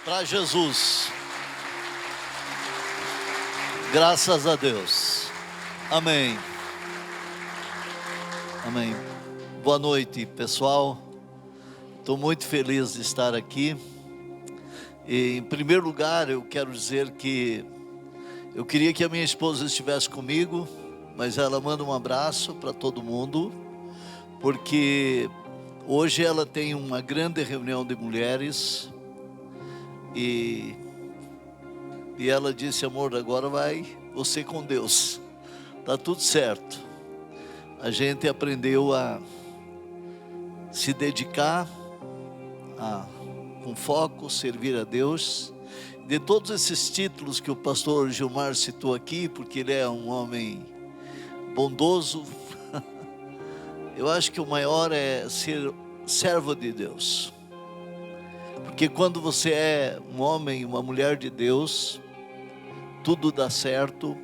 para Jesus. Graças a Deus. Amém. Amém. Boa noite, pessoal. Estou muito feliz de estar aqui. E, em primeiro lugar, eu quero dizer que eu queria que a minha esposa estivesse comigo, mas ela manda um abraço para todo mundo, porque hoje ela tem uma grande reunião de mulheres e ela disse: amor, agora vai você com Deus, tá tudo certo. A gente aprendeu a se dedicar, com foco, servir a Deus. De todos esses títulos que o pastor Gilmar citou aqui, porque ele é um homem bondoso, eu acho que o maior é ser servo de Deus. Porque quando você é um homem, uma mulher de Deus, tudo dá certo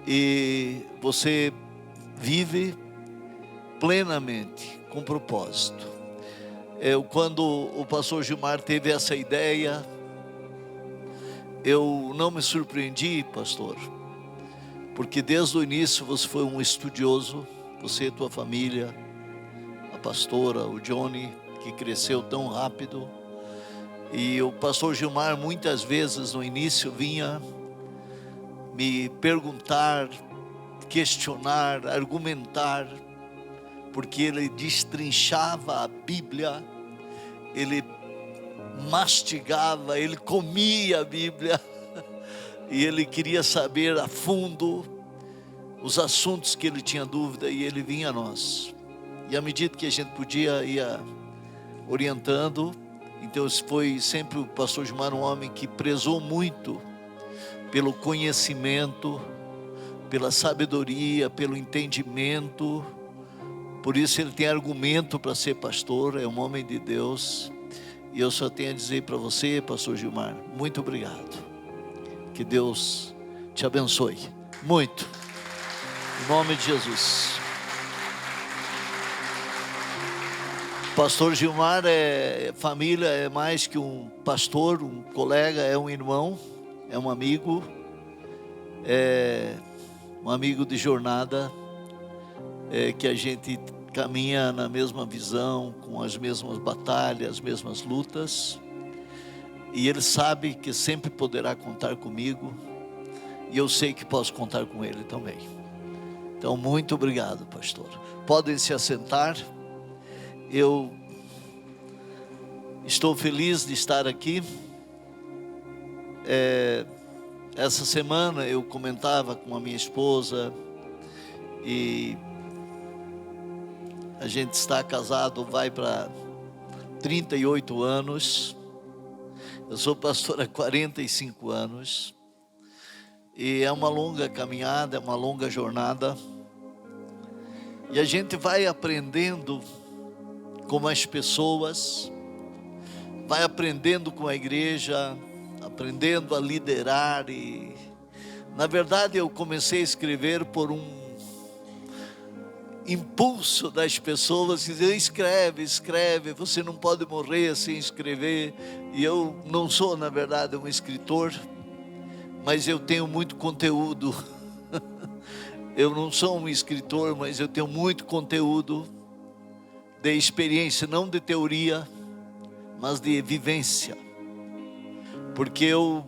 e você vive plenamente, com propósito. Quando o pastor Gilmar teve essa ideia, eu não me surpreendi, pastor, porque desde o início você foi um estudioso, você e tua família, a pastora, o Johnny, que cresceu tão rápido. E o pastor Gilmar muitas vezes no início vinha me perguntar, questionar, argumentar, porque ele destrinchava a Bíblia, ele mastigava, ele comia a Bíblia, e ele queria saber a fundo os assuntos que ele tinha dúvida, e ele vinha a nós. E à medida que a gente podia, ia orientando. Então foi sempre o pastor Gilmar um homem que prezou muito pelo conhecimento, pela sabedoria, pelo entendimento. Por isso ele tem argumento para ser pastor, é um homem de Deus. E eu só tenho a dizer para você, pastor Gilmar, muito obrigado. Que Deus te abençoe muito. Em nome de Jesus. Pastor Gilmar é família, é mais que um pastor, um colega, é um irmão, é um amigo de jornada, que a gente caminha na mesma visão, com as mesmas batalhas, as mesmas lutas, e ele sabe que sempre poderá contar comigo, e eu sei que posso contar com ele também. Então, muito obrigado, pastor. Podem se assentar. Eu estou feliz de estar aqui. Essa semana eu comentava com a minha esposa, e a gente está casado, vai para 38 anos. Eu sou pastor há 45 anos. E é uma longa caminhada, é uma longa jornada. E a gente vai aprendendo com as pessoas, vai aprendendo com a igreja, aprendendo a liderar. E na verdade eu comecei a escrever por um impulso das pessoas que diziam: escreve, você não pode morrer sem escrever. E eu não sou, na verdade, um escritor, mas eu tenho muito conteúdo. Eu não sou um escritor, mas eu tenho muito conteúdo de experiência, não de teoria, mas de vivência. Porque eu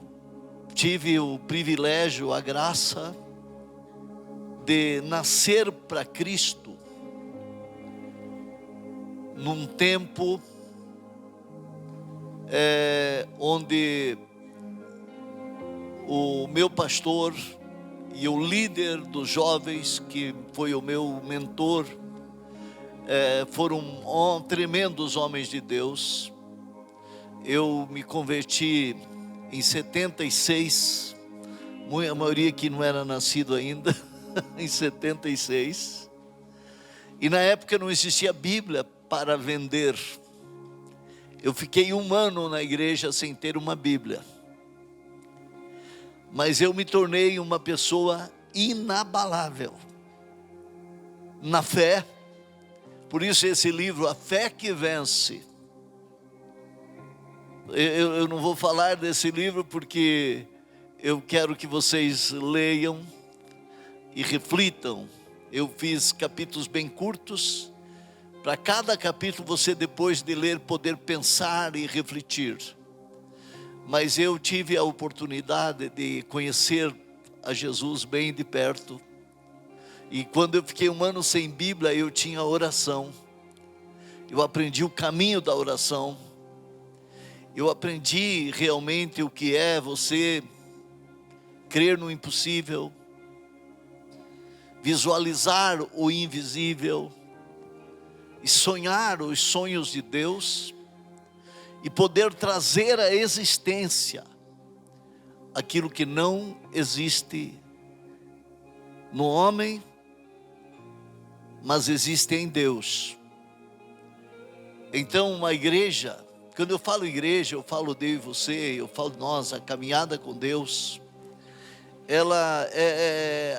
tive o privilégio, a graça de nascer para Cristo num tempo onde o meu pastor e o líder dos jovens, que foi o meu mentor, foram tremendos homens de Deus. Eu me converti em 76, a maioria que não era nascido ainda, em 76, e na época não existia Bíblia para vender. Eu fiquei 1 ano na igreja sem ter uma Bíblia, mas eu me tornei uma pessoa inabalável na fé. Por isso esse livro, A Fé que Vence, Eu não vou falar desse livro porque eu quero que vocês leiam e reflitam. Eu fiz capítulos bem curtos, para cada capítulo você, depois de ler, poder pensar e refletir. Mas eu tive a oportunidade de conhecer a Jesus bem de perto. E quando eu fiquei 1 ano sem Bíblia, eu tinha oração. Eu aprendi o caminho da oração. Eu aprendi realmente o que é você crer no impossível, visualizar o invisível e sonhar os sonhos de Deus e poder trazer à existência aquilo que não existe no homem, mas existe em Deus. Então, uma igreja, quando eu falo igreja, eu falo de eu e você, eu falo nós, a caminhada com Deus.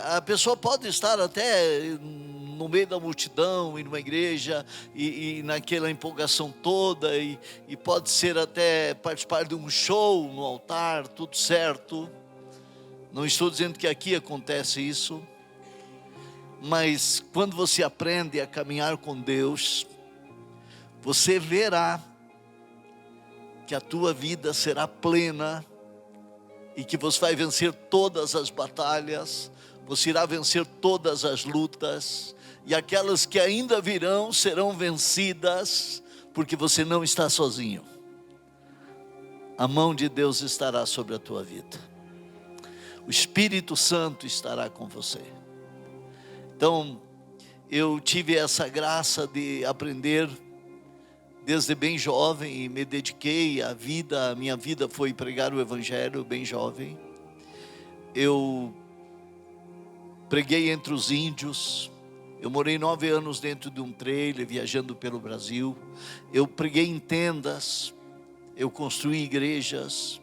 A pessoa pode estar até no meio da multidão e numa igreja e naquela empolgação toda e pode ser até participar de um show no altar, tudo certo. Não estou dizendo que aqui acontece isso, mas quando você aprende a caminhar com Deus, você verá que a tua vida será plena e que você vai vencer todas as batalhas, você irá vencer todas as lutas, e aquelas que ainda virão serão vencidas, porque você não está sozinho. A mão de Deus estará sobre a tua vida, o Espírito Santo estará com você. Então, eu tive essa graça de aprender desde bem jovem e me dediquei à vida. A minha vida foi pregar o Evangelho bem jovem. Eu preguei entre os índios. Eu morei 9 anos dentro de um trailer, viajando pelo Brasil. Eu preguei em tendas. Eu construí igrejas.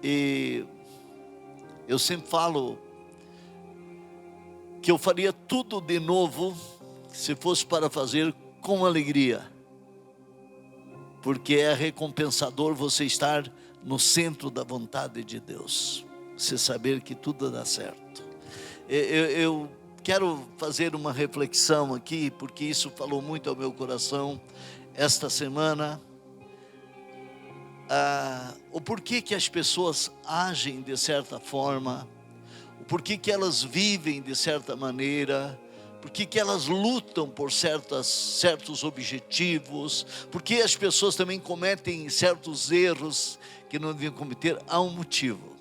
E eu sempre falo que eu faria tudo de novo, se fosse para fazer com alegria. Porque é recompensador você estar no centro da vontade de Deus. Você saber que tudo dá certo. Eu quero fazer uma reflexão aqui, porque isso falou muito ao meu coração esta semana. O porquê que as pessoas agem de certa forma, o porquê que elas vivem de certa maneira, por que elas lutam por certos objetivos, porque as pessoas também cometem certos erros que não deviam cometer. Há um motivo.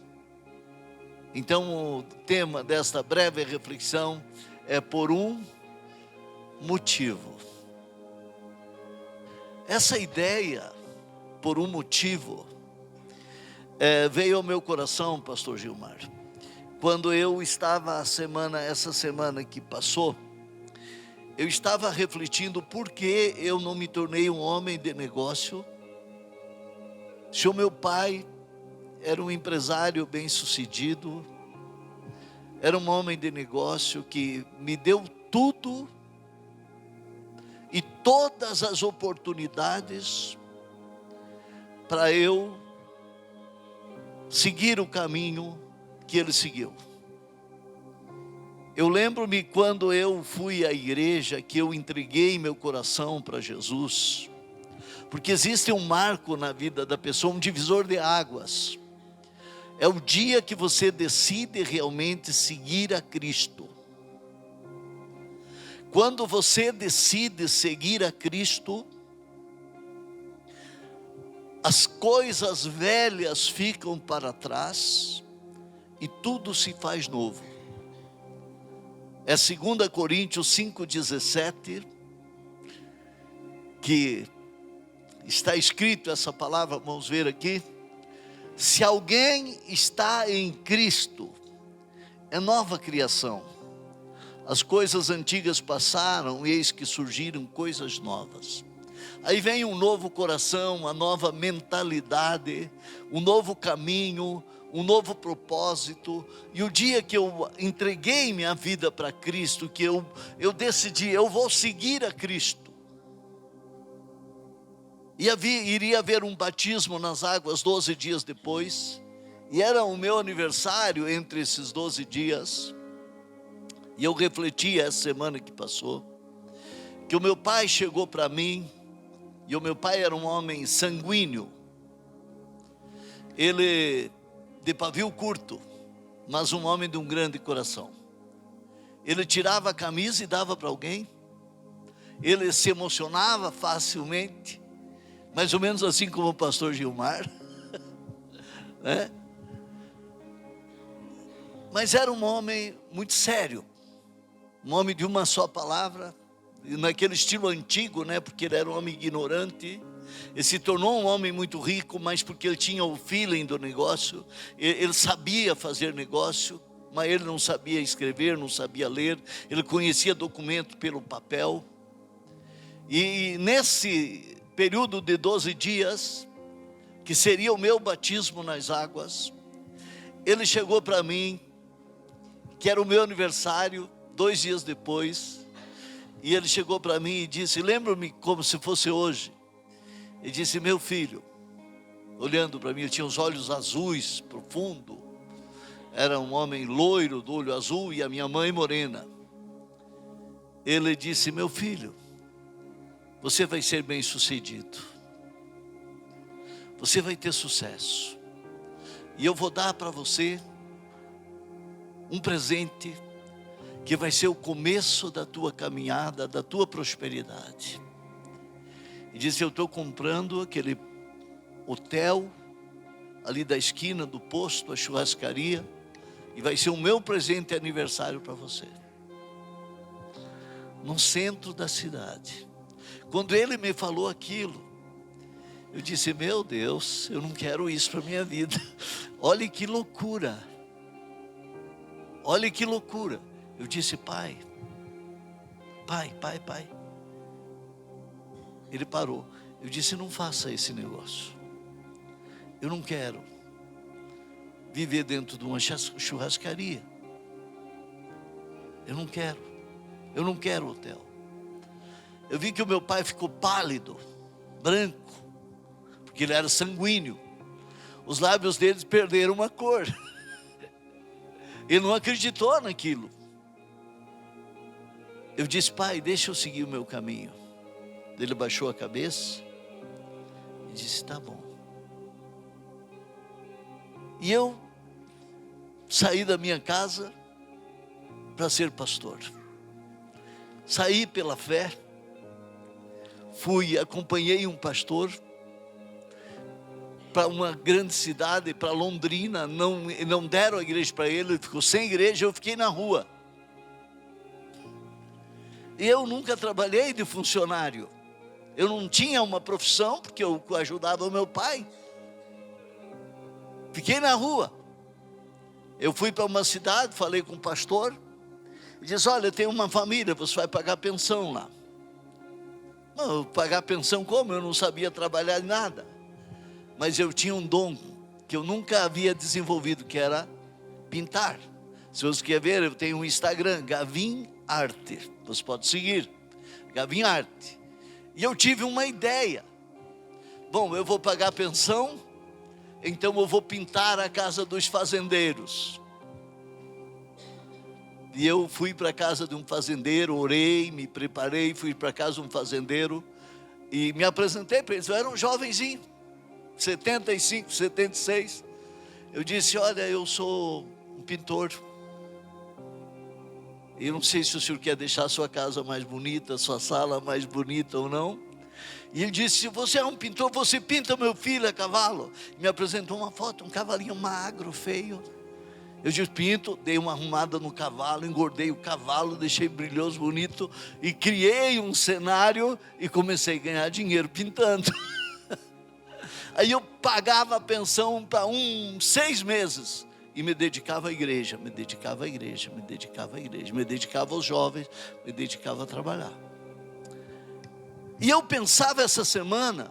Então o tema desta breve reflexão é por um motivo. Essa ideia, por um motivo, veio ao meu coração, pastor Gilmar, quando eu estava essa semana que passou. Eu estava refletindo por que eu não me tornei um homem de negócio. Se o meu pai era um empresário bem-sucedido, era um homem de negócio que me deu tudo e todas as oportunidades para eu seguir o caminho que ele seguiu. Eu lembro-me quando eu fui à igreja, que eu entreguei meu coração para Jesus, porque existe um marco na vida da pessoa, um divisor de águas. É o dia que você decide realmente seguir a Cristo. Quando você decide seguir a Cristo, as coisas velhas ficam para trás e tudo se faz novo. É 2 Coríntios 5,17, que está escrito essa palavra, vamos ver aqui. Se alguém está em Cristo, é nova criação. As coisas antigas passaram, eis que surgiram coisas novas. Aí vem um novo coração, uma nova mentalidade, um novo caminho, um novo propósito. E o dia que eu entreguei minha vida para Cristo, que eu decidi, eu vou seguir a Cristo, E iria haver um batismo nas águas 12 dias depois. E era o meu aniversário entre esses 12 dias. E eu refleti essa semana que passou, que o meu pai chegou para mim, e o meu pai era um homem sanguíneo. Ele de pavio curto, mas um homem de um grande coração. Ele tirava a camisa e dava para alguém. Ele se emocionava facilmente, mais ou menos assim como o pastor Gilmar, né? Mas era um homem muito sério, um homem de uma só palavra, naquele estilo antigo, né? Porque ele era um homem ignorante. Ele se tornou um homem muito rico, mas porque ele tinha o feeling do negócio. Ele sabia fazer negócio, mas ele não sabia escrever, não sabia ler. Ele conhecia documento pelo papel. E nesse período de 12 dias, que seria o meu batismo nas águas, ele chegou para mim, que era o meu aniversário, 2 dias depois, e ele chegou para mim e disse, lembro-me como se fosse hoje. Ele disse, meu filho, olhando para mim, ele tinha os olhos azuis, profundo, era um homem loiro, do olho azul, e a minha mãe morena. Ele disse, meu filho, você vai ser bem sucedido, você vai ter sucesso, e eu vou dar para você um presente, que vai ser o começo da tua caminhada, da tua prosperidade. E disse, eu estou comprando aquele hotel, ali da esquina do posto, a churrascaria, e vai ser o meu presente de aniversário para você, no centro da cidade. Quando ele me falou aquilo, eu disse, meu Deus, eu não quero isso para a minha vida. Olha que loucura, olha que loucura. Eu disse, pai. Ele parou. Eu disse, não faça esse negócio. Eu não quero viver dentro de uma churrascaria. Eu não quero hotel. Eu vi que o meu pai ficou pálido, branco, porque ele era sanguíneo. Os lábios dele perderam uma cor. Ele não acreditou naquilo. Eu disse, pai, deixa eu seguir o meu caminho. Ele baixou a cabeça e disse, tá bom. E eu saí da minha casa para ser pastor. Saí pela fé, acompanhei um pastor para uma grande cidade, para Londrina. Não deram a igreja para ele, ele ficou sem igreja, eu fiquei na rua. E eu nunca trabalhei de funcionário. Eu não tinha uma profissão, porque eu ajudava o meu pai. Fiquei na rua. Eu fui para uma cidade, falei com o pastor. Ele disse, olha, tem uma família, você vai pagar pensão lá. Não, pagar pensão como? Eu não sabia trabalhar em nada. Mas eu tinha um dom que eu nunca havia desenvolvido, que era pintar. Se você quer ver, eu tenho um Instagram, Gavin Arte. Você pode seguir, Gavin Arte. E eu tive uma ideia. Bom, eu vou pagar pensão, então eu vou pintar a casa dos fazendeiros. E eu fui para a casa de um fazendeiro, orei, me preparei, fui para a casa de um fazendeiro e me apresentei para eles. Eu era um jovenzinho, 75, 76. Eu disse, olha, eu sou um pintor. Eu não sei se o senhor quer deixar a sua casa mais bonita, a sua sala mais bonita ou não. E ele disse, se você é um pintor, você pinta meu filho a cavalo. Me apresentou uma foto, um cavalinho magro, feio. Eu disse, pinto, dei uma arrumada no cavalo, engordei o cavalo, deixei brilhoso, bonito. E criei um cenário e comecei a ganhar dinheiro pintando. Aí eu pagava a pensão para 6 meses. E me dedicava à igreja, me dedicava aos jovens, me dedicava a trabalhar. E eu pensava essa semana,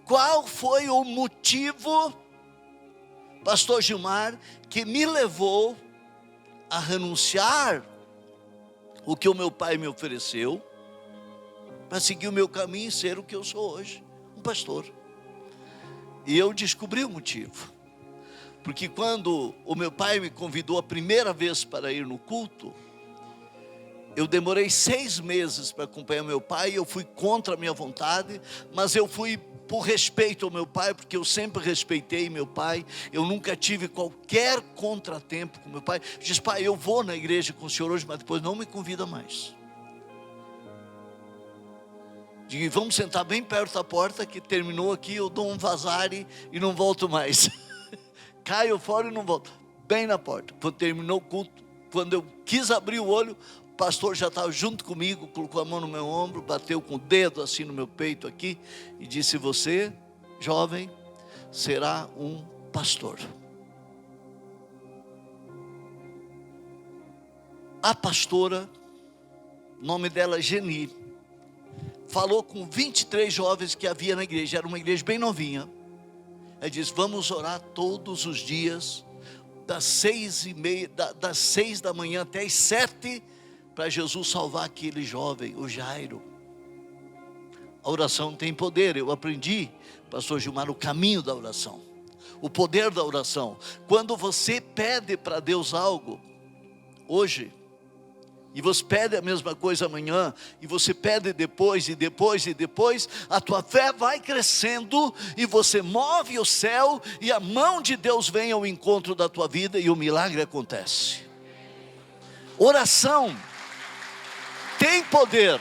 qual foi o motivo, pastor Gilmar, que me levou a renunciar o que o meu pai me ofereceu, para seguir o meu caminho e ser o que eu sou hoje, um pastor. E eu descobri o motivo. Porque quando o meu pai me convidou a primeira vez para ir no culto, eu demorei 6 meses para acompanhar meu pai. Eu fui contra a minha vontade, mas eu fui por respeito ao meu pai, porque eu sempre respeitei meu pai. Eu nunca tive qualquer contratempo com meu pai. Eu disse: pai, eu vou na igreja com o senhor hoje, mas depois não me convida mais. Digo: vamos sentar bem perto da porta, que terminou aqui, eu dou um vazare e não volto mais. Caio fora e não volto. Bem na porta. Quando terminou o culto, quando eu quis abrir o olho, o pastor já estava junto comigo, colocou a mão no meu ombro, bateu com o dedo assim no meu peito aqui e disse: você, jovem, será um pastor. A pastora, o nome dela é Geni, falou com 23 jovens que havia na igreja. Era uma igreja bem novinha. Ela disse: vamos orar todos os dias, das 6 da manhã até as 7, para Jesus salvar aquele jovem, o Jairo. A oração tem poder. Eu aprendi, pastor Gilmar, o caminho da oração, o poder da oração. Quando você pede para Deus algo hoje, e você pede a mesma coisa amanhã, e você pede depois, e depois, e depois, a tua fé vai crescendo, e você move o céu, e a mão de Deus vem ao encontro da tua vida, e o milagre acontece. Oração tem poder.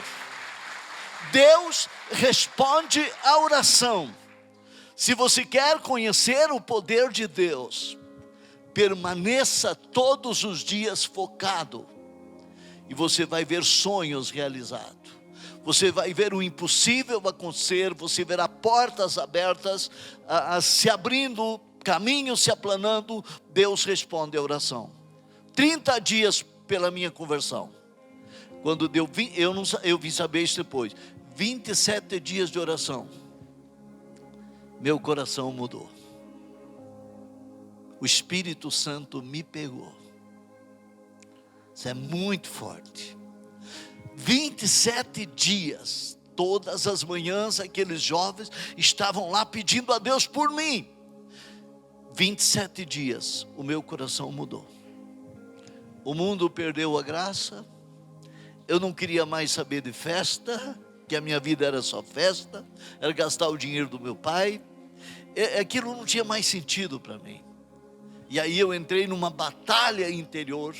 Deus responde à oração. Se você quer conhecer o poder de Deus, permaneça todos os dias focado, e você vai ver sonhos realizados, você vai ver o impossível acontecer, você verá portas abertas, se abrindo, caminhos se aplanando. Deus responde à oração. 30 dias pela minha conversão. Quando eu vim saber isso depois. 27 dias de oração, meu coração mudou. O Espírito Santo me pegou. Isso é muito forte. 27 dias, todas as manhãs, aqueles jovens estavam lá pedindo a Deus por mim. 27 dias, o meu coração mudou. O mundo perdeu a graça. Eu não queria mais saber de festa, que a minha vida era só festa, era gastar o dinheiro do meu pai. Aquilo não tinha mais sentido para mim. E aí eu entrei numa batalha interior.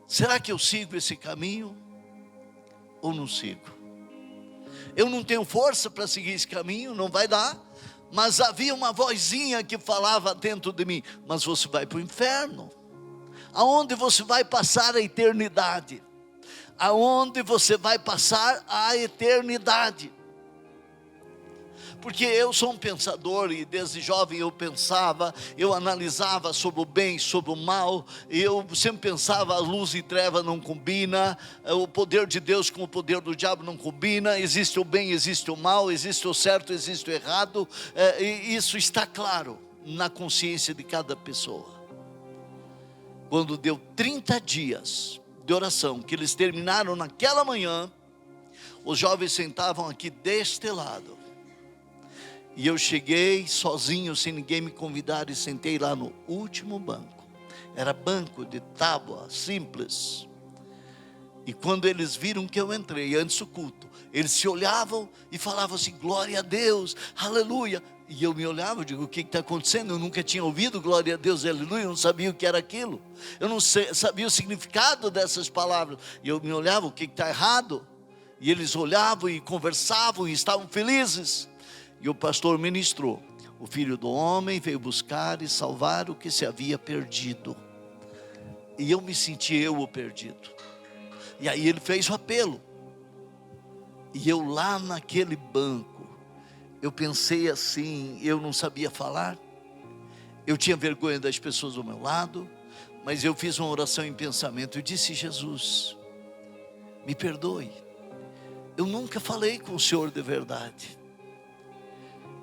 Será que eu sigo esse caminho ou não sigo? Eu não tenho força para seguir esse caminho, não vai dar. Mas havia uma vozinha que falava dentro de mim: mas você vai para o inferno, aonde você vai passar a eternidade, aonde você vai passar a eternidade. Porque eu sou um pensador, e desde jovem eu pensava, eu analisava sobre o bem, sobre o mal. Eu sempre pensava: a luz e treva não combina, o poder de Deus com o poder do diabo não combina. Existe o bem, existe o mal, existe o certo, existe o errado. E isso está claro na consciência de cada pessoa. Quando deu 30 dias de oração, que eles terminaram naquela manhã, os jovens sentavam aqui deste lado. E eu cheguei sozinho, sem ninguém me convidar, e sentei lá no último banco. Era banco de tábua, simples. E quando eles viram que eu entrei, antes do culto, eles se olhavam e falavam assim: glória a Deus, aleluia. E eu me olhava, eu digo: o que está acontecendo? Eu nunca tinha ouvido glória a Deus, aleluia. Eu não sabia o que era aquilo. Eu não sabia o significado dessas palavras. E eu me olhava: o que está errado? E eles olhavam e conversavam e estavam felizes. E o pastor ministrou: o Filho do Homem veio buscar e salvar o que se havia perdido. E eu me senti o perdido. E aí ele fez o apelo. E eu lá naquele banco, eu pensei assim, eu não sabia falar. Eu tinha vergonha das pessoas do meu lado. Mas eu fiz uma oração em pensamento. Eu disse: Jesus, me perdoe. Eu nunca falei com o Senhor de verdade.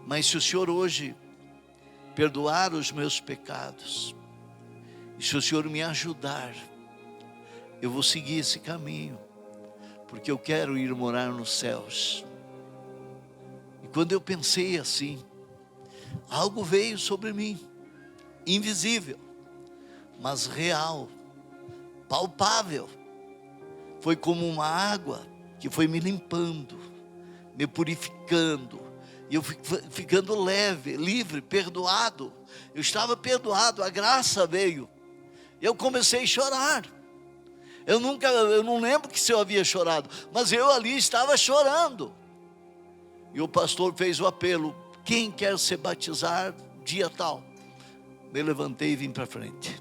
Mas se o Senhor hoje perdoar os meus pecados, e se o Senhor me ajudar, eu vou seguir esse caminho, porque eu quero ir morar nos céus. quando eu pensei assim, algo veio sobre mim, invisível, mas real, palpável. Foi como uma água que foi me limpando, me purificando, e eu ficando leve, livre, perdoado. Eu estava perdoado, a graça veio. Eu comecei a chorar. Eu não lembro que se eu havia chorado, mas eu ali estava chorando. E o pastor fez o apelo: quem quer se batizar dia tal? Me levantei e vim para frente.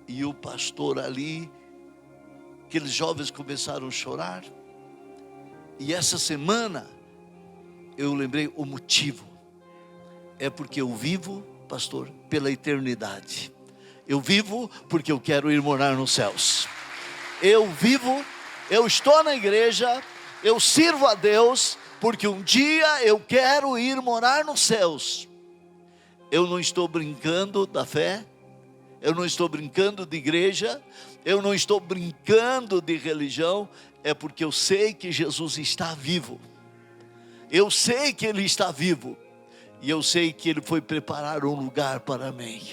E o pastor ali, aqueles jovens começaram a chorar. E essa semana eu lembrei o motivo. É porque eu vivo, pastor, pela eternidade. Eu vivo porque eu quero ir morar nos céus. Eu vivo, eu estou na igreja, eu sirvo a Deus, porque um dia eu quero ir morar nos céus. Eu não estou brincando da fé, eu não estou brincando de igreja, eu não estou brincando de religião, é porque eu sei que Jesus está vivo. Eu sei que Ele está vivo, e eu sei que Ele foi preparar um lugar para mim.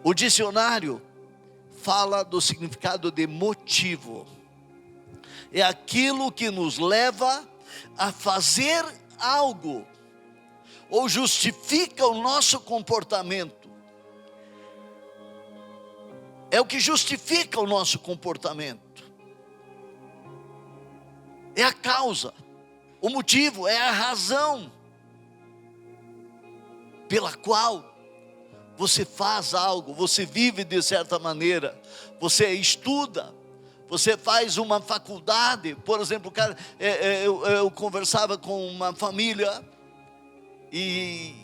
O dicionário fala do significado de motivo. É aquilo que nos leva a fazer algo, ou justifica o nosso comportamento. É o que justifica o nosso comportamento. É a causa, o motivo, é a razão pela qual você faz algo, você vive de certa maneira, você estuda, você faz uma faculdade. Por exemplo, eu conversava com uma família e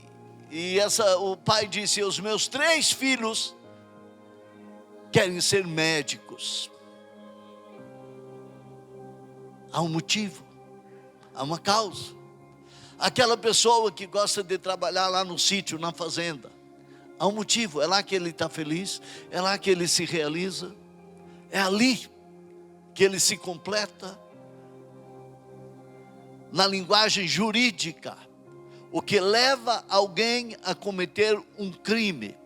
o pai disse: os meus 3 filhos querem ser médicos. Há um motivo, há uma causa. Aquela pessoa que gosta de trabalhar lá no sítio, na fazenda, há um motivo, é lá que ele está feliz, é lá que ele se realiza, é ali que ele se completa. Na linguagem jurídica, o que leva alguém a cometer um crime.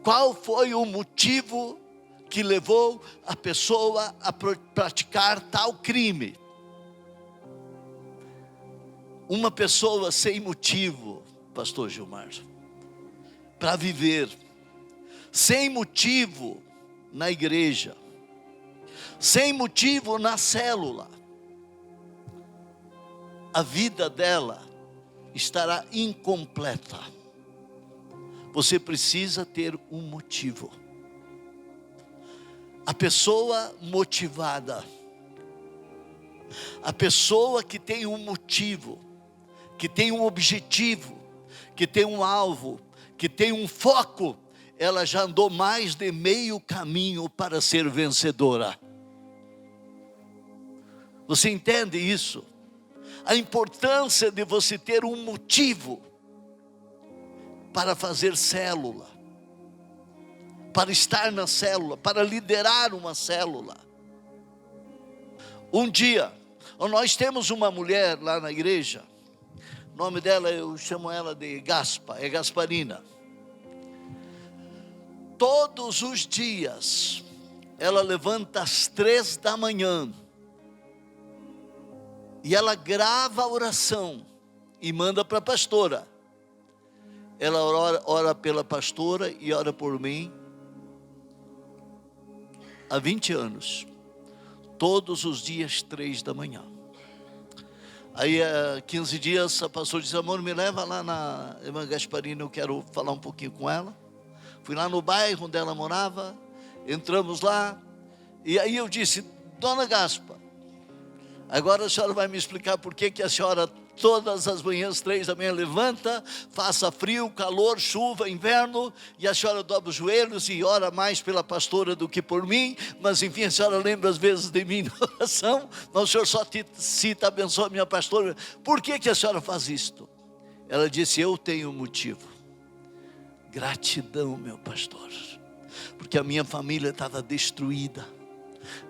Qual foi o motivo que levou a pessoa a praticar tal crime? Uma pessoa sem motivo, pastor Gilmar, para viver, sem motivo na igreja, sem motivo na célula, a vida dela estará incompleta. Você precisa ter um motivo. A pessoa motivada, a pessoa que tem um motivo, que tem um objetivo, que tem um alvo, que tem um foco, ela já andou mais de meio caminho para ser vencedora. Você entende isso? A importância de você ter um motivo para fazer célula, para estar na célula, para liderar uma célula. Um dia, nós temos uma mulher lá na igreja, o nome dela, eu chamo ela de Gaspa, é Gasparina. Todos os dias, ela levanta às 3 da manhã, e ela grava a oração, e manda para a pastora. Ela ora pela pastora e ora por mim, há 20 anos, todos os dias 3 da manhã. Aí há 15 dias a pastora disse: amor, me leva lá na irmã Gasparina, eu quero falar um pouquinho com ela. Fui lá no bairro onde ela morava, entramos lá, e aí eu disse: dona Gaspa, agora a senhora vai me explicar por que a senhora todas as manhãs 3 da manhã levanta, faça frio, calor, chuva, inverno, e a senhora dobra os joelhos e ora mais pela pastora do que por mim, mas enfim, a senhora lembra às vezes de mim na oração, mas o senhor só cita, abençoa a minha pastora. Por que a senhora faz isto? Ela disse: eu tenho um motivo. Gratidão, meu pastor, porque a minha família estava destruída,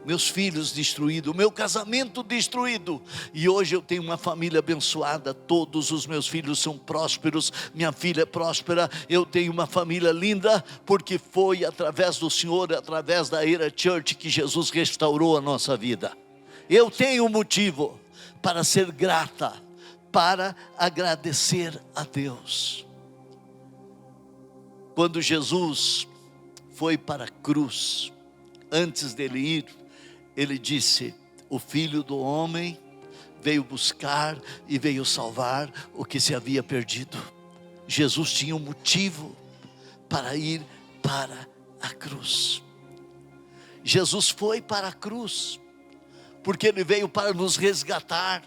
meus filhos destruídos, meu casamento destruído. E hoje eu tenho uma família abençoada, todos os meus filhos são prósperos, minha filha é próspera, eu tenho uma família linda, porque foi através do Senhor, através da Era Church que Jesus restaurou a nossa vida. Eu tenho motivo para ser grata, para agradecer a Deus. Quando Jesus foi para a cruz, antes dele ir, ele disse: o Filho do Homem veio buscar e veio salvar o que se havia perdido. Jesus tinha um motivo para ir para a cruz. Jesus foi para a cruz, porque ele veio para nos resgatar.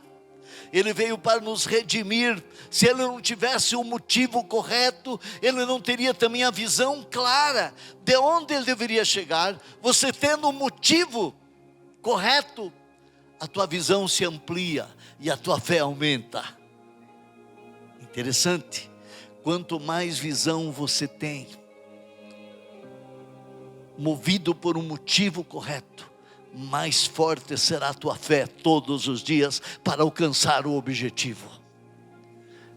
Ele veio para nos redimir. Se ele não tivesse um motivo correto, ele não teria também a visão clara de onde ele deveria chegar. Você tendo um motivo correto, a tua visão se amplia e a tua fé aumenta. Interessante, quanto mais visão você tem, movido por um motivo correto, mais forte será a tua fé todos os dias para alcançar o objetivo.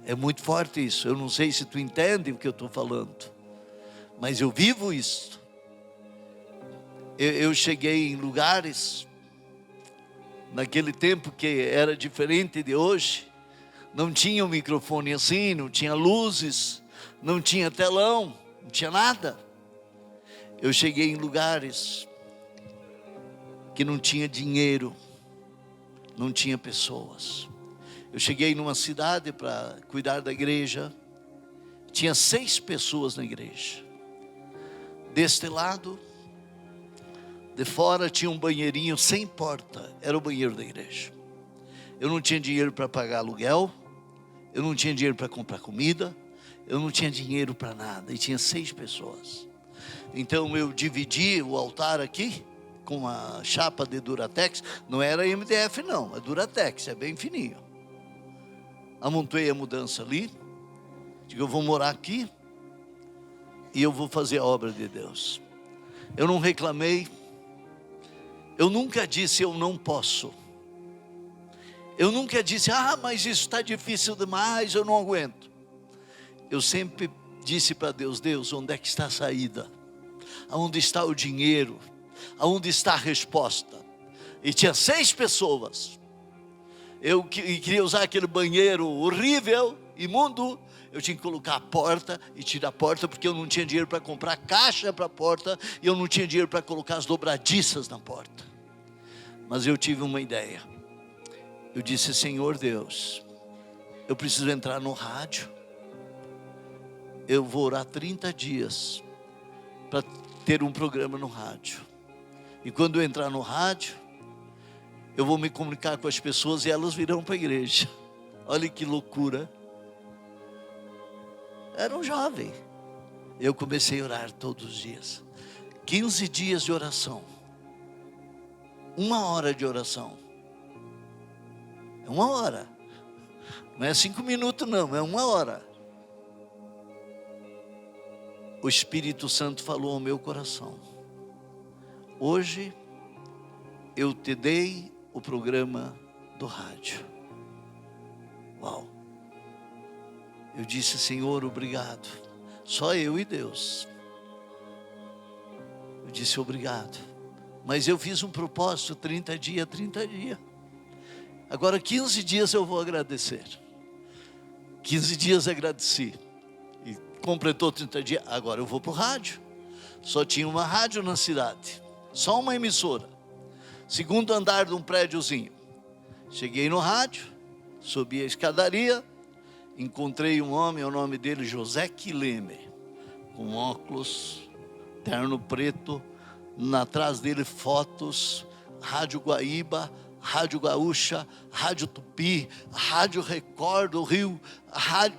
É muito forte isso. Eu não sei se tu entende o que eu estou falando, mas eu vivo isso. Eu cheguei em lugares, naquele tempo que era diferente de hoje, não tinha um microfone assim, não tinha luzes, não tinha telão, não tinha nada. Eu cheguei em lugares que não tinha dinheiro, não tinha pessoas. Eu cheguei numa cidade para cuidar da igreja, tinha 6 pessoas na igreja. Deste lado, de fora tinha um banheirinho sem porta, era o banheiro da igreja. Eu não tinha dinheiro para pagar aluguel, eu não tinha dinheiro para comprar comida, eu não tinha dinheiro para nada, e tinha 6 pessoas. Então eu dividi o altar aqui, com uma chapa de Duratex, não era MDF não, é Duratex, é bem fininho. Amontoei a mudança ali, digo, eu vou morar aqui, e eu vou fazer a obra de Deus. Eu não reclamei, eu nunca disse eu não posso. Eu nunca disse, mas isso está difícil demais, eu não aguento. Eu sempre disse para Deus, Deus, onde é que está a saída? Aonde está o dinheiro? Aonde está a resposta? E tinha 6 pessoas. Eu queria usar aquele banheiro horrível, imundo. Eu tinha que colocar a porta e tirar a porta, porque eu não tinha dinheiro para comprar caixa para a porta, e eu não tinha dinheiro para colocar as dobradiças na porta. Mas eu tive uma ideia. Eu disse, Senhor Deus, eu preciso entrar no rádio. Eu vou orar 30 dias para ter um programa no rádio. E quando eu entrar no rádio, eu vou me comunicar com as pessoas e elas virão para a igreja. Olha que loucura. Era um jovem. Eu comecei a orar todos os dias. 15 dias de oração. 1 hora de oração. É 1 hora. Não é 5 minutos não, é 1 hora. O Espírito Santo falou ao meu coração. Hoje eu te dei o programa do rádio. Uau! Eu disse, Senhor, obrigado. Só eu e Deus. Eu disse, obrigado. Mas eu fiz um propósito, 30 dias, 30 dias. Agora 15 dias eu vou agradecer. 15 dias agradeci. E completou 30 dias, agora eu vou para o rádio. Só tinha uma rádio na cidade. Só uma emissora. 2º andar de um prédiozinho. Cheguei no rádio, subi a escadaria, encontrei um homem, o nome dele José Quileme, com óculos, terno preto, atrás dele fotos, Rádio Guaíba, Rádio Gaúcha, Rádio Tupi, Rádio Record do Rio,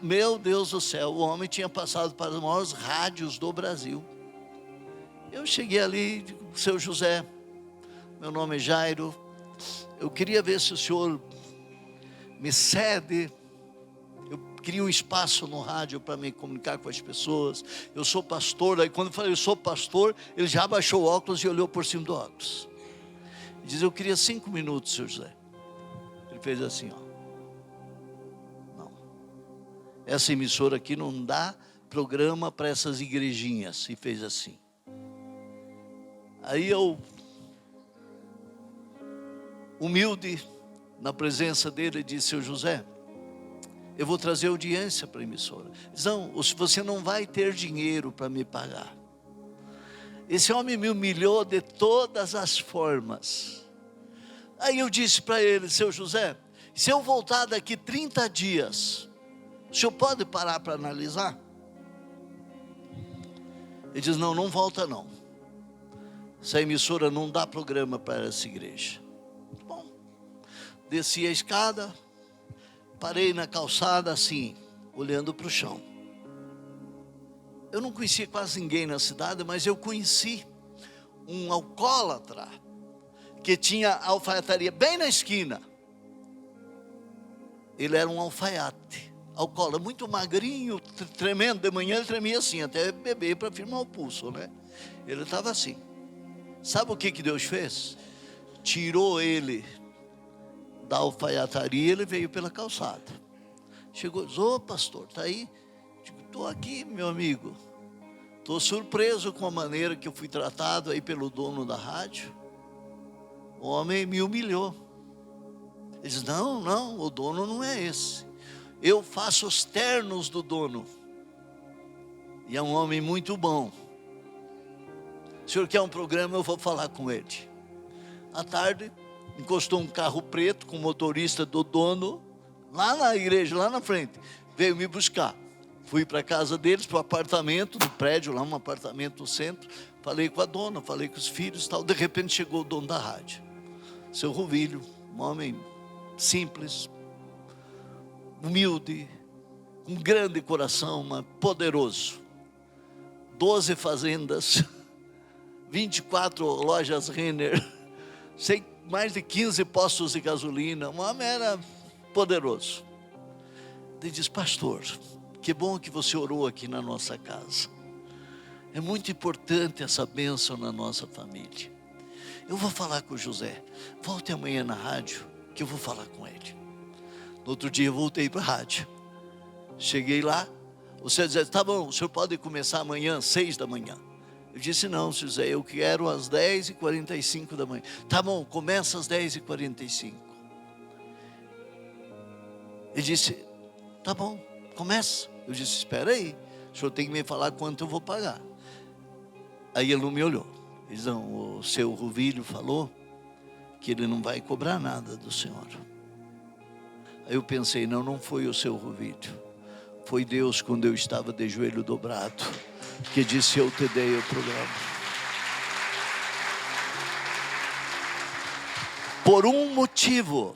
meu Deus do céu, o homem tinha passado para os maiores rádios do Brasil. Eu cheguei ali, digo, seu José, meu nome é Jairo, eu queria ver se o senhor me cede, eu queria um espaço no rádio para me comunicar com as pessoas, eu sou pastor. Aí quando eu falei, eu sou pastor, ele já abaixou o óculos e olhou por cima do óculos. Ele diz: eu queria 5 minutos, seu José. Ele fez assim, ó. Não. Essa emissora aqui não dá programa para essas igrejinhas. E fez assim. Aí eu, humilde, na presença dele, disse: seu José, eu vou trazer audiência para a emissora. Diz: não, você não vai ter dinheiro para me pagar. Esse homem me humilhou de todas as formas. Aí eu disse para ele: seu José, se eu voltar daqui 30 dias, o senhor pode parar para analisar? Ele diz: não, não volta não. Essa emissora não dá programa para essa igreja. Bom, desci a escada, parei na calçada assim, olhando para o chão. Eu não conhecia quase ninguém na cidade, mas eu conheci um alcoólatra que tinha alfaiataria bem na esquina. Ele era um alfaiate, alcoólatra, muito magrinho, tremendo. De manhã ele tremia assim, até beber para firmar o pulso, né? Ele estava assim. Sabe o que Deus fez? Tirou ele da alfaiataria, ele veio pela calçada. Chegou e disse: ô pastor, está aí? Estou aqui, meu amigo. Estou surpreso com a maneira que eu fui tratado aí pelo dono da rádio. O homem me humilhou. Ele disse: não, o dono não é esse. Eu faço os ternos do dono. E é um homem muito bom. O senhor quer um programa? Eu vou falar com ele. À tarde, encostou um carro preto com o motorista do dono, lá na igreja, lá na frente. Veio me buscar. Fui para a casa deles, para o apartamento do prédio, lá um apartamento no centro. Falei com a dona, falei com os filhos e tal. De repente chegou o dono da rádio, seu Ruvilho, um homem simples, humilde, com grande coração, mas poderoso. 12 fazendas, 24 lojas Renner, mais de 15 postos de gasolina. Um homem era poderoso. Ele diz: pastor, que bom que você orou aqui na nossa casa. É muito importante essa bênção na nossa família. Eu vou falar com o José. Volte amanhã na rádio, que eu vou falar com ele. No outro dia eu voltei para a rádio. Cheguei lá. O senhor disse: tá bom, o senhor pode começar amanhã, 6 da manhã. Eu disse: não, José, eu quero às 10h45 da manhã. Tá bom, começa às 10h45. Ele disse: tá bom, começa. Eu disse: espera aí, o senhor tem que me falar quanto eu vou pagar. Aí ele não me olhou. Ele disse: não, o seu Ruvilho falou que ele não vai cobrar nada do senhor. Aí eu pensei: não foi o seu Ruvilho. Foi Deus, quando eu estava de joelho dobrado, que disse: eu te dei o programa. Por um motivo.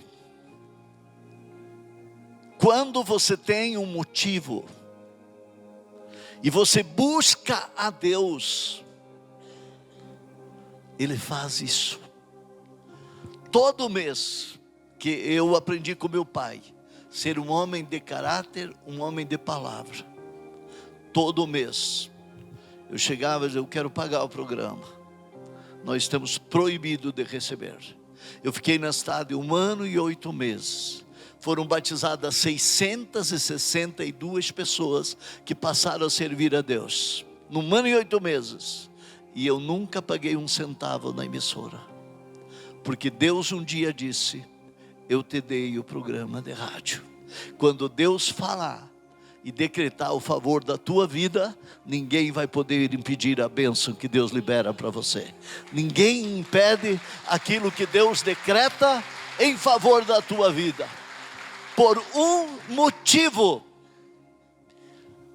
Quando você tem um motivo e você busca a Deus, Ele faz isso. Todo mês que eu aprendi com meu pai, ser um homem de caráter, um homem de palavra. Todo mês eu chegava e dizia: eu quero pagar o programa. Nós estamos proibidos de receber. Eu fiquei na cidade 1 ano e 8 meses. Foram batizadas 662 pessoas que passaram a servir a Deus. Num ano e 8 meses. E eu nunca paguei um centavo na emissora. Porque Deus um dia disse: eu te dei o programa de rádio. Quando Deus falar e decretar o favor da tua vida, ninguém vai poder impedir a bênção que Deus libera para você. Ninguém impede aquilo que Deus decreta em favor da tua vida. Por um motivo.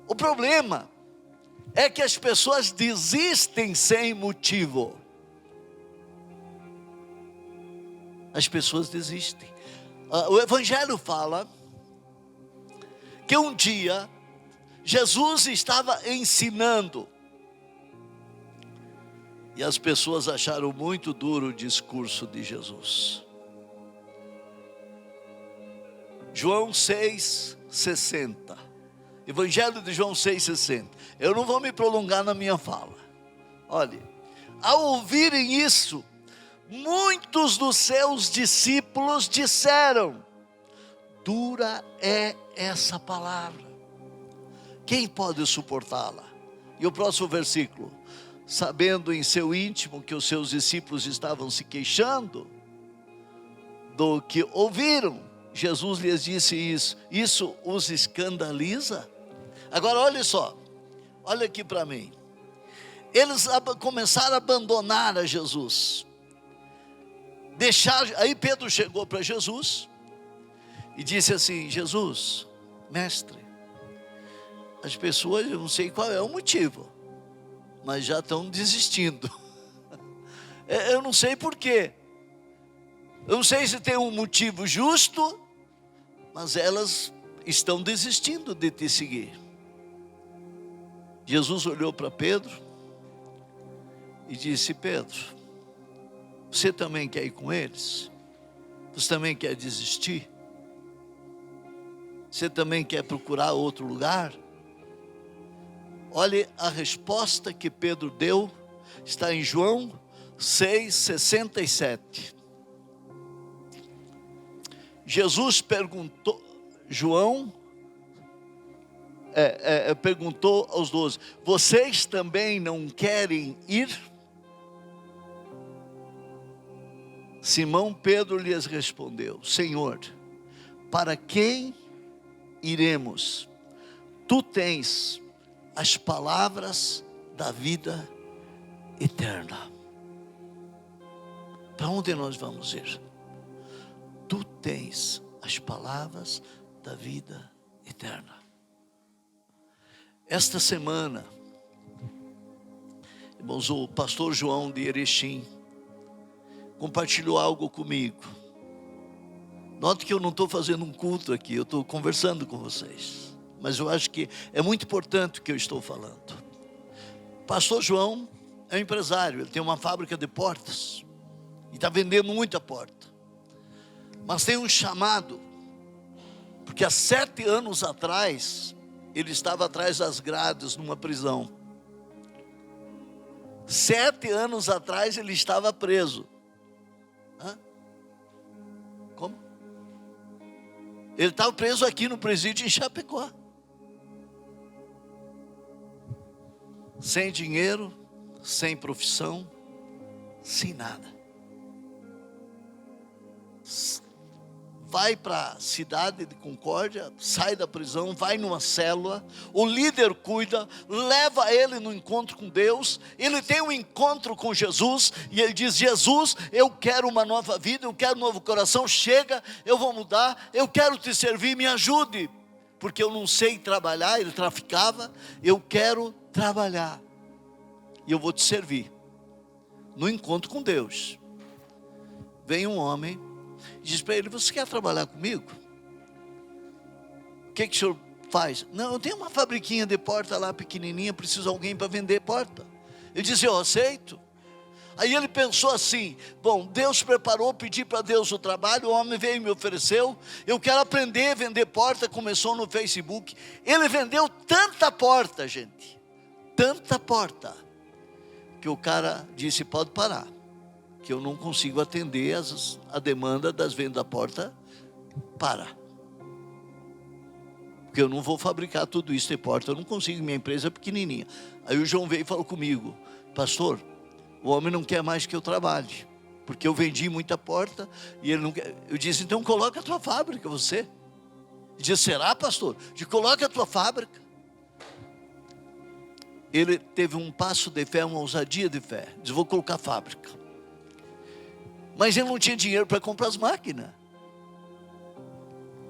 O problema é que as pessoas desistem sem motivo. As pessoas desistem. O Evangelho fala que um dia Jesus estava ensinando e as pessoas acharam muito duro o discurso de Jesus. João 6,60. Evangelho de João 6,60. Eu não vou me prolongar na minha fala. Olha, ao ouvirem isso, muitos dos seus discípulos disseram: dura é essa palavra, quem pode suportá-la? E o próximo versículo: sabendo em seu íntimo que os seus discípulos estavam se queixando do que ouviram, Jesus lhes disse isso os escandaliza? Agora olha só, olha aqui para mim. Eles começaram a abandonar a Jesus, aí Pedro chegou para Jesus e disse assim: Jesus, mestre, as pessoas, eu não sei qual é o motivo, mas já estão desistindo. Eu não sei porquê, eu não sei se tem um motivo justo, mas elas estão desistindo de te seguir. Jesus olhou para Pedro e disse: Pedro, você também quer ir com eles? Você também quer desistir? Você também quer procurar outro lugar? Olhe a resposta que Pedro deu, está em João 6,67. Jesus perguntou, perguntou aos 12: vocês também não querem ir? Simão Pedro lhes respondeu: Senhor, para quem iremos? Tu tens as palavras da vida eterna. Para onde nós vamos ir? Tu tens as palavras da vida eterna. Esta semana, irmãos, o pastor João de Erechim compartilhou algo comigo. Note que eu não estou fazendo um culto aqui, eu estou conversando com vocês, mas eu acho que é muito importante o que eu estou falando. Pastor João é um empresário, ele tem uma fábrica de portas e está vendendo muita porta, mas tem um chamado, porque há 7 anos atrás ele estava atrás das grades numa prisão. 7 anos atrás ele estava preso. Como? Ele estava preso aqui no presídio em Chapecó, sem dinheiro, sem profissão, sem nada. Vai para a cidade de Concórdia, sai da prisão, vai numa célula, o líder cuida, leva ele no encontro com Deus, ele tem um encontro com Jesus, e ele diz: Jesus, eu quero uma nova vida, eu quero um novo coração, chega, eu vou mudar, eu quero te servir, me ajude, porque eu não sei trabalhar, ele traficava, eu quero trabalhar, e eu vou te servir. No encontro com Deus, vem um homem, diz para ele: você quer trabalhar comigo? O que o senhor faz? Não, eu tenho uma fabriquinha de porta lá pequenininha, preciso de alguém para vender porta. Ele disse: eu aceito. Aí ele pensou assim: bom, Deus preparou, pedi para Deus o trabalho, o homem veio e me ofereceu, eu quero aprender a vender porta. Começou no Facebook, ele vendeu tanta porta, gente, tanta porta, que o cara disse: pode parar, que eu não consigo atender a demanda das vendas da porta. Para, porque eu não vou fabricar tudo isso de porta, eu não consigo, minha empresa é pequenininha. Aí o João veio e falou comigo: pastor, o homem não quer mais que eu trabalhe, porque eu vendi muita porta e ele não quer. Eu disse: então coloca a tua fábrica, você. Ele disse: será, pastor? De coloca a tua fábrica. Ele teve um passo de fé, uma ousadia de fé, disse: vou colocar a fábrica. Mas ele não tinha dinheiro para comprar as máquinas.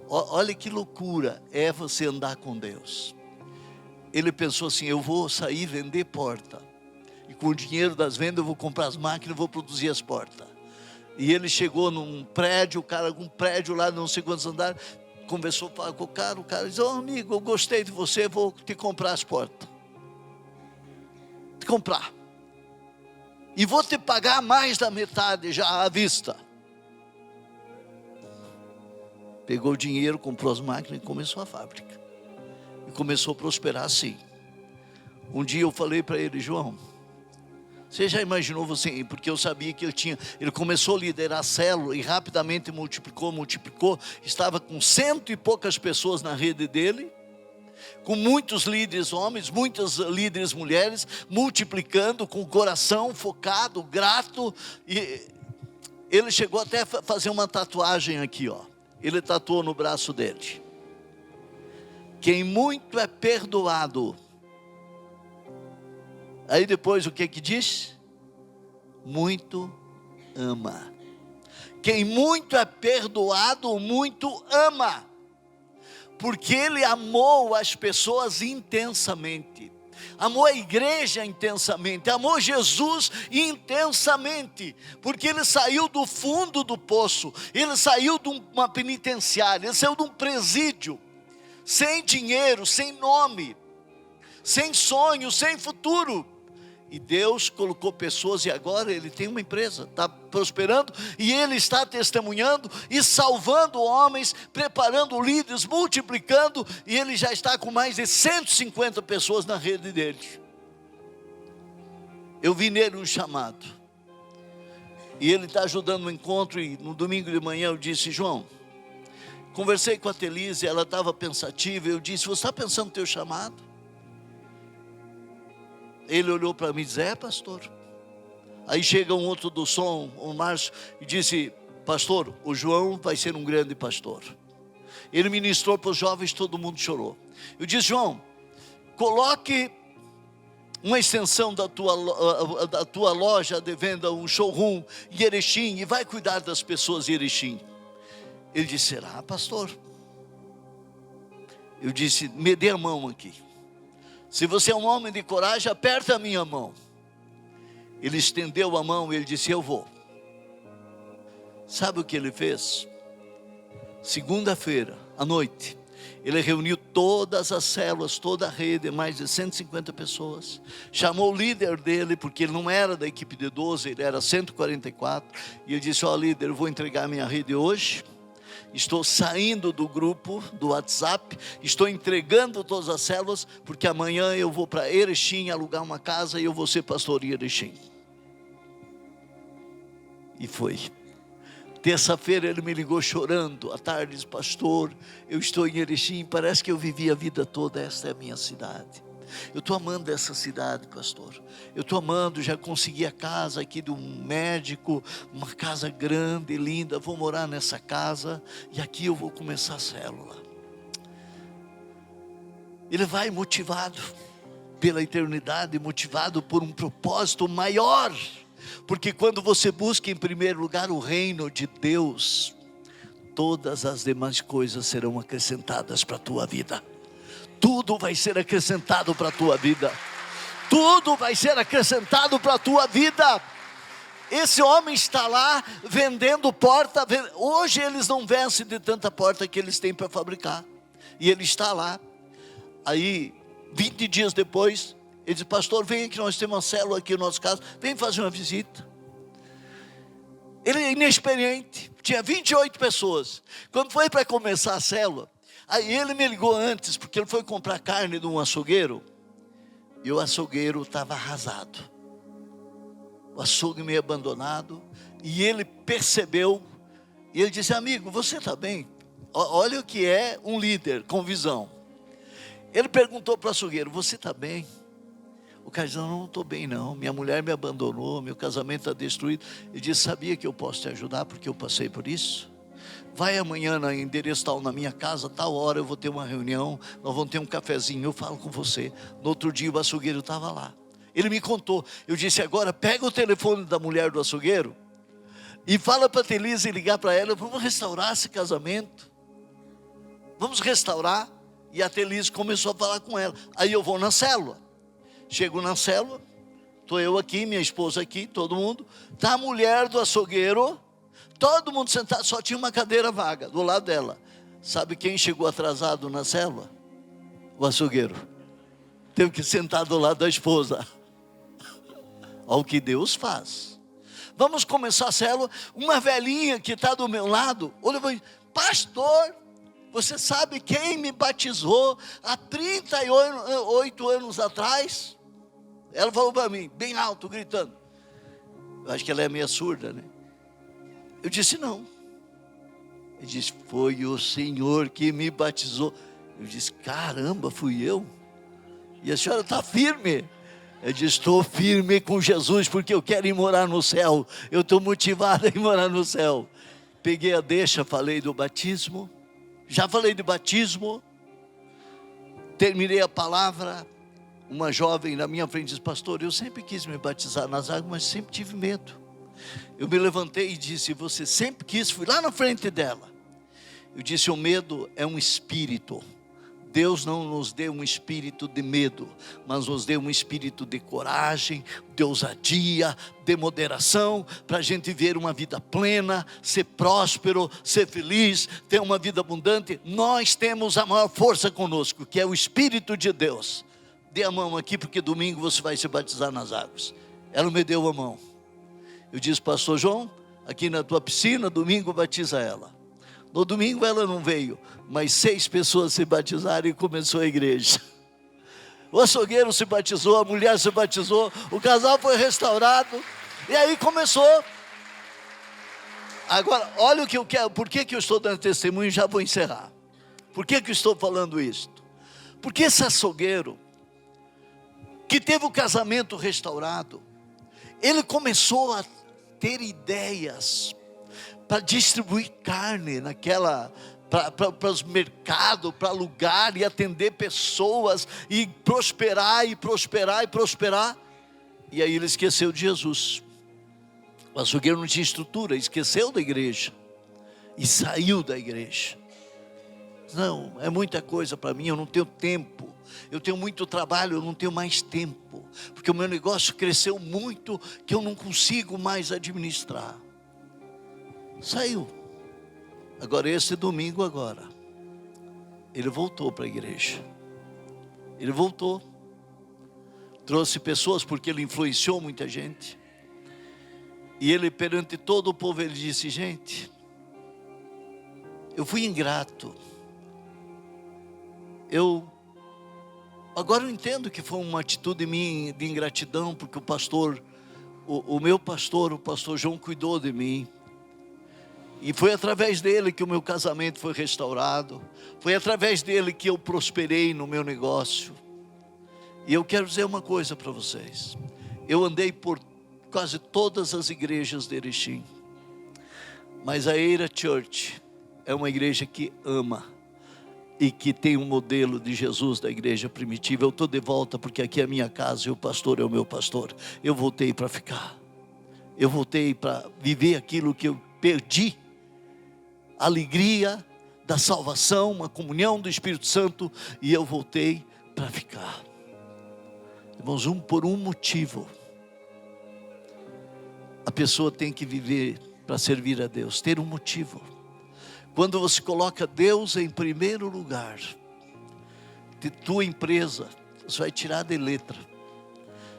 Olha que loucura é você andar com Deus. Ele pensou assim: eu vou sair vender porta, e com o dinheiro das vendas eu vou comprar as máquinas, vou produzir as portas. E ele chegou num prédio, um prédio lá, não sei quantos andares, conversou com o cara disse: amigo, eu gostei de você, vou te comprar as portas. Te comprar. E vou te pagar mais da metade já à vista. Pegou o dinheiro, comprou as máquinas e começou a fábrica. E começou a prosperar assim. Um dia eu falei para ele: João, Você já imaginou você? Porque eu sabia que ele começou a liderar a célula e rapidamente multiplicou. Estava com 100 e poucas pessoas na rede dele, com muitos líderes homens, muitas líderes mulheres, multiplicando, com o coração focado, grato. E ele chegou até a fazer uma tatuagem aqui, ó. Ele tatuou no braço dele: quem muito é perdoado. Aí depois o que diz? Muito ama. Quem muito é perdoado, muito ama. Porque ele amou as pessoas intensamente. Amou a igreja intensamente. Amou Jesus intensamente. Porque ele saiu do fundo do poço. Ele saiu de uma penitenciária. Ele saiu de um presídio. Sem dinheiro, sem nome, sem sonho, sem futuro. E Deus colocou pessoas, e agora ele tem uma empresa, está prosperando, e ele está testemunhando e salvando homens, preparando líderes, multiplicando, e ele já está com mais de 150 pessoas na rede dele. Eu vi nele um chamado, e ele está ajudando no encontro. E no domingo de manhã eu disse: João, conversei com a Telise, ela estava pensativa. Eu disse: você está pensando no teu chamado? Ele olhou para mim e disse: é, pastor. Aí chega um outro do som, o Márcio, e disse: pastor, o João vai ser um grande pastor. Ele ministrou para os jovens, todo mundo chorou. Eu disse: João, coloque uma extensão da tua loja de venda, um showroom em Erechim, e vai cuidar das pessoas em Erechim. Ele disse: será, pastor? Eu disse: me dê a mão aqui. Se você é um homem de coragem, aperta a minha mão. Ele estendeu a mão e ele disse: eu vou. Sabe o que ele fez? Segunda-feira, à noite, ele reuniu todas as células, toda a rede, mais de 150 pessoas. Chamou o líder dele, porque ele não era da equipe de 12, ele era 144. E ele disse: ó, líder, eu vou entregar minha rede hoje. Estou saindo do grupo, do WhatsApp, estou entregando todas as células, porque amanhã eu vou para Erechim alugar uma casa e eu vou ser pastor em Erechim. E foi. Terça-feira ele me ligou chorando, à tarde disse: pastor, eu estou em Erechim, parece que eu vivi a vida toda, esta é a minha cidade. Eu estou amando essa cidade, pastor. Eu estou amando, já consegui a casa aqui de um médico, uma casa grande, linda. Vou morar nessa casa e aqui eu vou começar a célula. Ele vai motivado pela eternidade, motivado por um propósito maior. Porque quando você busca em primeiro lugar o reino de Deus, todas as demais coisas serão acrescentadas para a tua vida. Tudo vai ser acrescentado para a tua vida. Tudo vai ser acrescentado para a tua vida. Esse homem está lá vendendo porta. Hoje eles não vencem de tanta porta que eles têm para fabricar. E ele está lá. Aí, 20 dias depois, ele disse: pastor, vem que nós temos uma célula aqui no nosso caso. Vem fazer uma visita. Ele é inexperiente. Tinha 28 pessoas. Quando foi para começar a célula, aí ele me ligou antes, porque ele foi comprar carne de um açougueiro, e o açougueiro estava arrasado, o açougue meio abandonado, e ele percebeu, e ele disse: amigo, você está bem? Olha o que é um líder com visão. Ele perguntou para o açougueiro: você está bem? O cara disse: não estou bem não, minha mulher me abandonou, meu casamento está destruído. Ele disse: sabia que eu posso te ajudar, porque eu passei por isso? Vai amanhã no endereço tal, na minha casa, tal hora eu vou ter uma reunião, nós vamos ter um cafezinho, eu falo com você. No outro dia o açougueiro estava lá. Ele me contou. Eu disse: agora pega o telefone da mulher do açougueiro e fala para a Telise ligar para ela. Vamos restaurar esse casamento. Vamos restaurar. E a Telise começou a falar com ela. Aí eu vou na célula. Chego na célula, estou eu aqui, minha esposa aqui, todo mundo. Está a mulher do açougueiro, todo mundo sentado, só tinha uma cadeira vaga do lado dela. Sabe quem chegou atrasado na célula? O açougueiro. Teve que sentar do lado da esposa. Olha o que Deus faz. Vamos começar a célula. Uma velhinha que está do meu lado olha para mim: pastor, você sabe quem me batizou há 38 anos atrás? Ela falou para mim, bem alto, gritando: Eu acho que ela é meio surda, né? Eu disse: não. Ele disse: foi o Senhor que me batizou. Eu disse: caramba, fui eu? E a senhora está firme? Eu disse: estou firme com Jesus, porque eu quero ir morar no céu. Eu estou motivado a ir morar no céu. Peguei a deixa, falei do batismo. Já falei de batismo. Terminei a palavra. Uma jovem na minha frente disse: pastor, eu sempre quis me batizar nas águas, mas sempre tive medo. Eu me levantei e disse: você sempre quis? Fui lá na frente dela. Eu disse: o medo é um espírito. Deus não nos deu um espírito de medo, mas nos deu um espírito de coragem, de ousadia, de moderação, para a gente viver uma vida plena, ser próspero, ser feliz, ter uma vida abundante. Nós temos a maior força conosco, que é o Espírito de Deus. Dê a mão aqui, porque domingo você vai se batizar nas águas. Ela me deu a mão. Eu disse: pastor João, aqui na tua piscina, domingo batiza ela. No domingo ela não veio, mas 6 pessoas se batizaram e começou a igreja. O açougueiro se batizou, a mulher se batizou, o casal foi restaurado, e aí começou. Agora, olha o que eu quero, por que eu estou dando testemunho? Já vou encerrar. Por que eu estou falando isso? Porque esse açougueiro, que teve o casamento restaurado, ele começou a ter ideias para distribuir carne para os mercados, para alugar e atender pessoas, e prosperar, e prosperar, e prosperar. E aí ele esqueceu de Jesus. O açougueiro não tinha estrutura, esqueceu da igreja, e saiu da igreja. Não, é muita coisa para mim, eu não tenho tempo. Eu tenho muito trabalho, eu não tenho mais tempo, porque o meu negócio cresceu muito, que eu não consigo mais administrar. Saiu. Agora esse domingo ele voltou para a igreja. Ele voltou. Trouxe pessoas, porque ele influenciou muita gente. E ele, perante todo o povo, ele disse: gente, eu fui ingrato. Agora eu entendo que foi uma atitude minha de ingratidão, porque o meu pastor, o pastor João, cuidou de mim. E foi através dele que o meu casamento foi restaurado. Foi através dele que eu prosperei no meu negócio. E eu quero dizer uma coisa para vocês. Eu andei por quase todas as igrejas de Erechim. Mas a Eira Church é uma igreja que ama. E que tem um modelo de Jesus da igreja primitiva. Eu estou de volta, porque aqui é a minha casa e o pastor é o meu pastor. Eu voltei para ficar. Eu voltei para viver aquilo que eu perdi. Alegria da salvação, uma comunhão do Espírito Santo, e eu voltei para ficar. Irmãos, por um motivo, a pessoa tem que viver para servir a Deus, ter um motivo. Quando você coloca Deus em primeiro lugar, de tua empresa, você vai tirar de letra.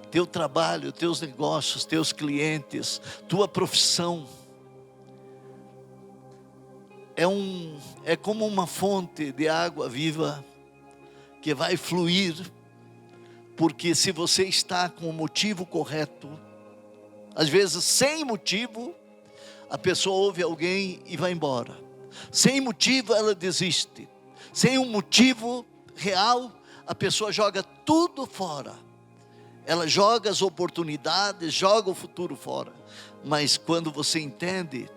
Teu trabalho, teus negócios, teus clientes, tua profissão. É como uma fonte de água viva que vai fluir, porque se você está com o motivo correto, às vezes sem motivo, a pessoa ouve alguém e vai embora. Sem motivo ela desiste. Sem um motivo real, a pessoa joga tudo fora. Ela joga as oportunidades, joga o futuro fora. Mas quando você entende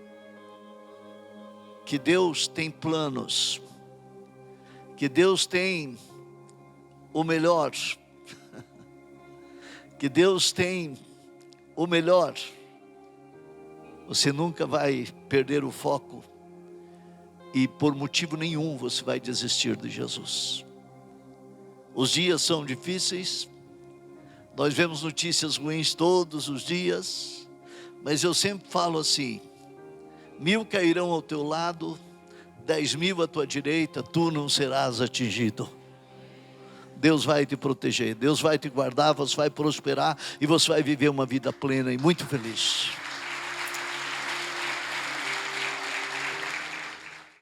que Deus tem planos, que Deus tem o melhor, que Deus tem o melhor, você nunca vai perder o foco, e por motivo nenhum você vai desistir de Jesus. Os dias são difíceis, nós vemos notícias ruins todos os dias, mas eu sempre falo assim: 1000 cairão ao teu lado, 10.000 à tua direita, tu não serás atingido. Deus vai te proteger, Deus vai te guardar, você vai prosperar e você vai viver uma vida plena e muito feliz.